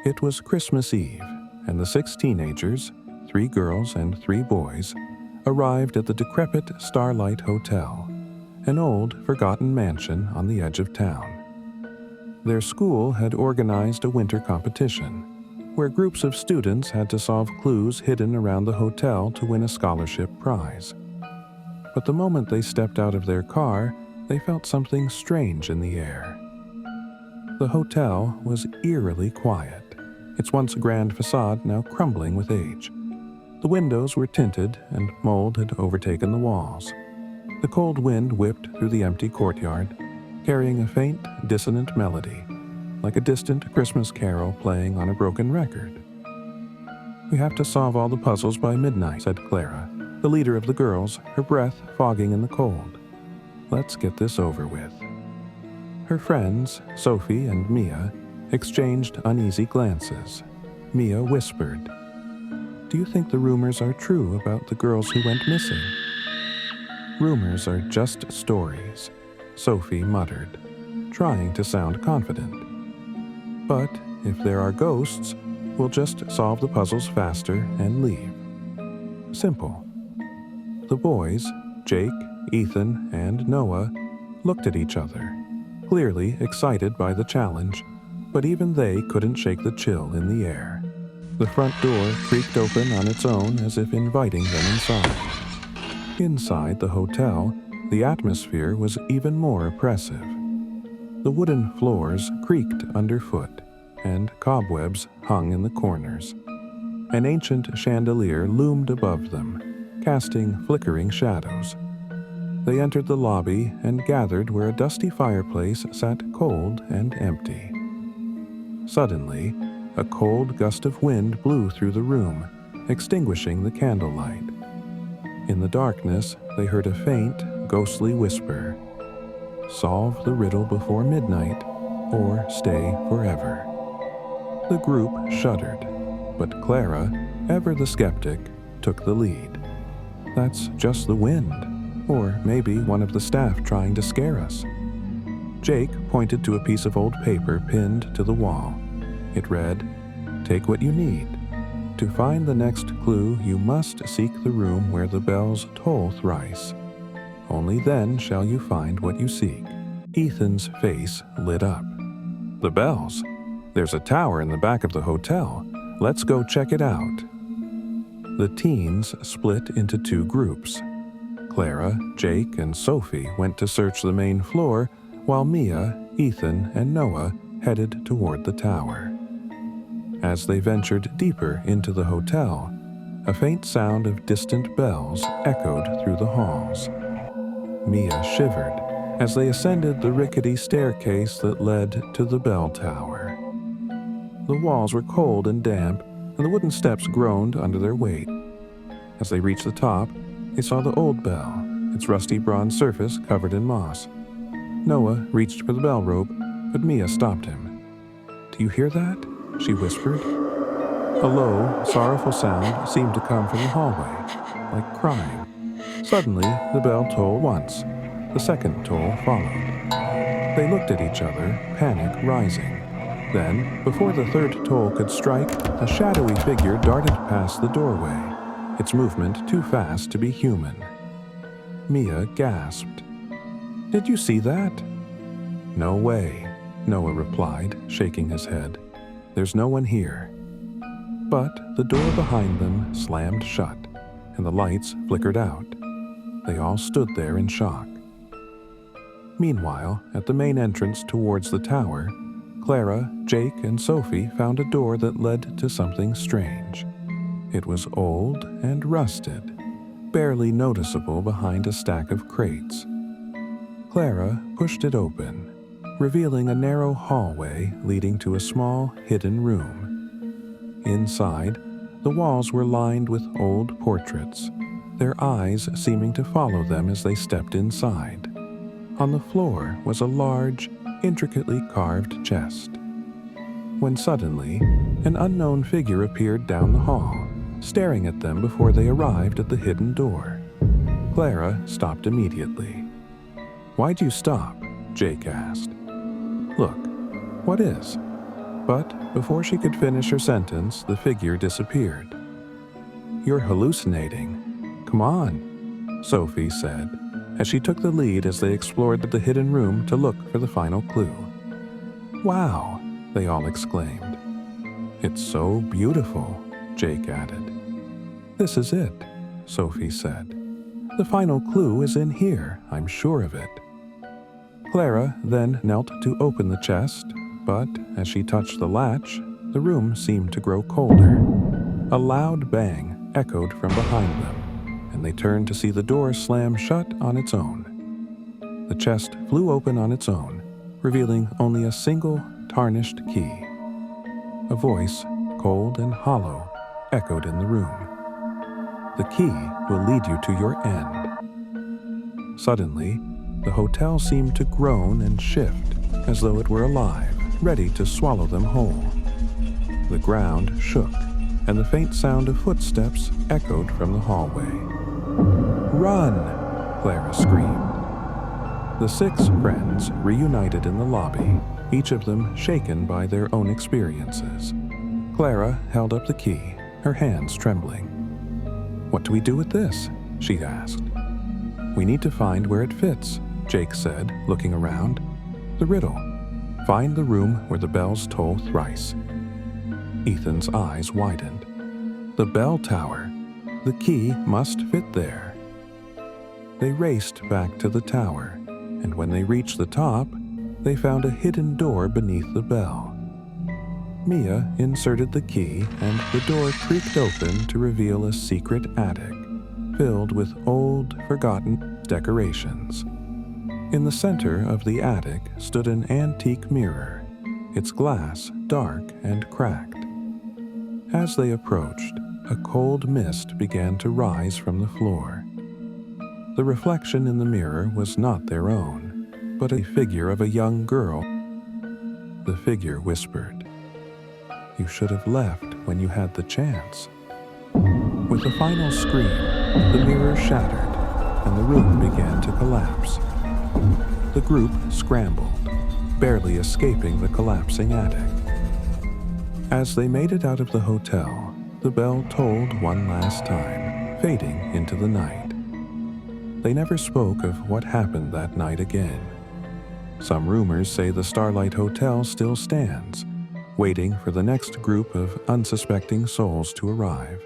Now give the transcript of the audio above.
It was Christmas Eve, and the 6 teenagers, 3 girls and 3 boys, arrived at the decrepit Starlight Hotel, an old, forgotten mansion on the edge of town. Their school had organized a winter competition, where groups of students had to solve clues hidden around the hotel to win a scholarship prize. But the moment they stepped out of their car, they felt something strange in the air. The hotel was eerily quiet, its once grand facade now crumbling with age. The windows were tinted, and mold had overtaken the walls. The cold wind whipped through the empty courtyard, carrying a faint, dissonant melody, like a distant Christmas carol playing on a broken record. "We have to solve all the puzzles by midnight," said Clara, the leader of the girls, her breath fogging in the cold. "Let's get this over with." Her friends, Sophie and Mia, exchanged uneasy glances. Mia whispered, "Do you think the rumors are true about the girls who went missing?" "Rumors are just stories," Sophie muttered, trying to sound confident. "But if there are ghosts, we'll just solve the puzzles faster and leave. Simple." The boys, Jake, Ethan, and Noah, looked at each other, clearly excited by the challenge, but even they couldn't shake the chill in the air. The front door creaked open on its own as if inviting them inside. Inside the hotel, the atmosphere was even more oppressive. The wooden floors creaked underfoot, and cobwebs hung in the corners. An ancient chandelier loomed above them, casting flickering shadows. They entered the lobby and gathered where a dusty fireplace sat cold and empty. Suddenly, a cold gust of wind blew through the room, extinguishing the candlelight. In the darkness, they heard a faint, ghostly whisper, "Solve the riddle before midnight, or stay forever." The group shuddered, but Clara, ever the skeptic, took the lead. "That's just the wind, or maybe one of the staff trying to scare us." Jake pointed to a piece of old paper pinned to the wall. It read, "Take what you need. To find the next clue, you must seek the room where the bells toll thrice. Only then shall you find what you seek." Ethan's face lit up. "The bells? There's a tower in the back of the hotel. Let's go check it out." The teens split into 2 groups. Clara, Jake, and Sophie went to search the main floor, while Mia, Ethan, and Noah headed toward the tower. As they ventured deeper into the hotel, a faint sound of distant bells echoed through the halls. Mia shivered as they ascended the rickety staircase that led to the bell tower. The walls were cold and damp, and the wooden steps groaned under their weight. As they reached the top, they saw the old bell, its rusty bronze surface covered in moss. Noah reached for the bell rope, but Mia stopped him. "Do you hear that?" she whispered. A low, sorrowful sound seemed to come from the hallway, like crying. Suddenly, the bell tolled once. The second toll followed. They looked at each other, panic rising. Then, before the third toll could strike, a shadowy figure darted past the doorway, its movement too fast to be human. Mia gasped. "Did you see that?" "No way," Noah replied, shaking his head. "There's no one here." But the door behind them slammed shut, and the lights flickered out. They all stood there in shock. Meanwhile, at the main entrance towards the tower, Clara, Jake, and Sophie found a door that led to something strange. It was old and rusted, barely noticeable behind a stack of crates. Clara pushed it open, revealing a narrow hallway leading to a small, hidden room. Inside, the walls were lined with old portraits, their eyes seeming to follow them as they stepped inside. On the floor was a large, intricately carved chest. When suddenly, an unknown figure appeared down the hall, staring at them before they arrived at the hidden door. Clara stopped immediately. "Why'd you stop?" Jake asked. "Look, what is?" But before she could finish her sentence, the figure disappeared. "You're hallucinating. Come on," Sophie said, as she took the lead as they explored the hidden room to look for the final clue. "Wow," they all exclaimed. "It's so beautiful," Jake added. "This is it," Sophie said. "The final clue is in here, I'm sure of it." Clara then knelt to open the chest, but as she touched the latch, the room seemed to grow colder. A loud bang echoed from behind them, and they turned to see the door slam shut on its own. The chest flew open on its own, revealing only a single tarnished key. A voice, cold and hollow, echoed in the room. "The key will lead you to your end." Suddenly, the hotel seemed to groan and shift, as though it were alive, ready to swallow them whole. The ground shook, and the faint sound of footsteps echoed from the hallway. "Run!" Clara screamed. The 6 friends reunited in the lobby, each of them shaken by their own experiences. Clara held up the key, her hands trembling. "What do we do with this?" she asked. "We need to find where it fits," Jake said, looking around. "The riddle. Find the room where the bells toll thrice." Ethan's eyes widened. The bell tower. The key must fit there. They raced back to the tower, and when they reached the top, they found a hidden door beneath the bell. Mia inserted the key, and the door creaked open to reveal a secret attic, filled with old, forgotten decorations. In the center of the attic stood an antique mirror, its glass dark and cracked. As they approached, a cold mist began to rise from the floor. The reflection in the mirror was not their own, but a figure of a young girl. The figure whispered, "You should have left when you had the chance." With a final scream, the mirror shattered, and the room began to collapse. The group scrambled, barely escaping the collapsing attic. As they made it out of the hotel, the bell tolled one last time, fading into the night. They never spoke of what happened that night again. Some rumors say the Starlight Hotel still stands, waiting for the next group of unsuspecting souls to arrive.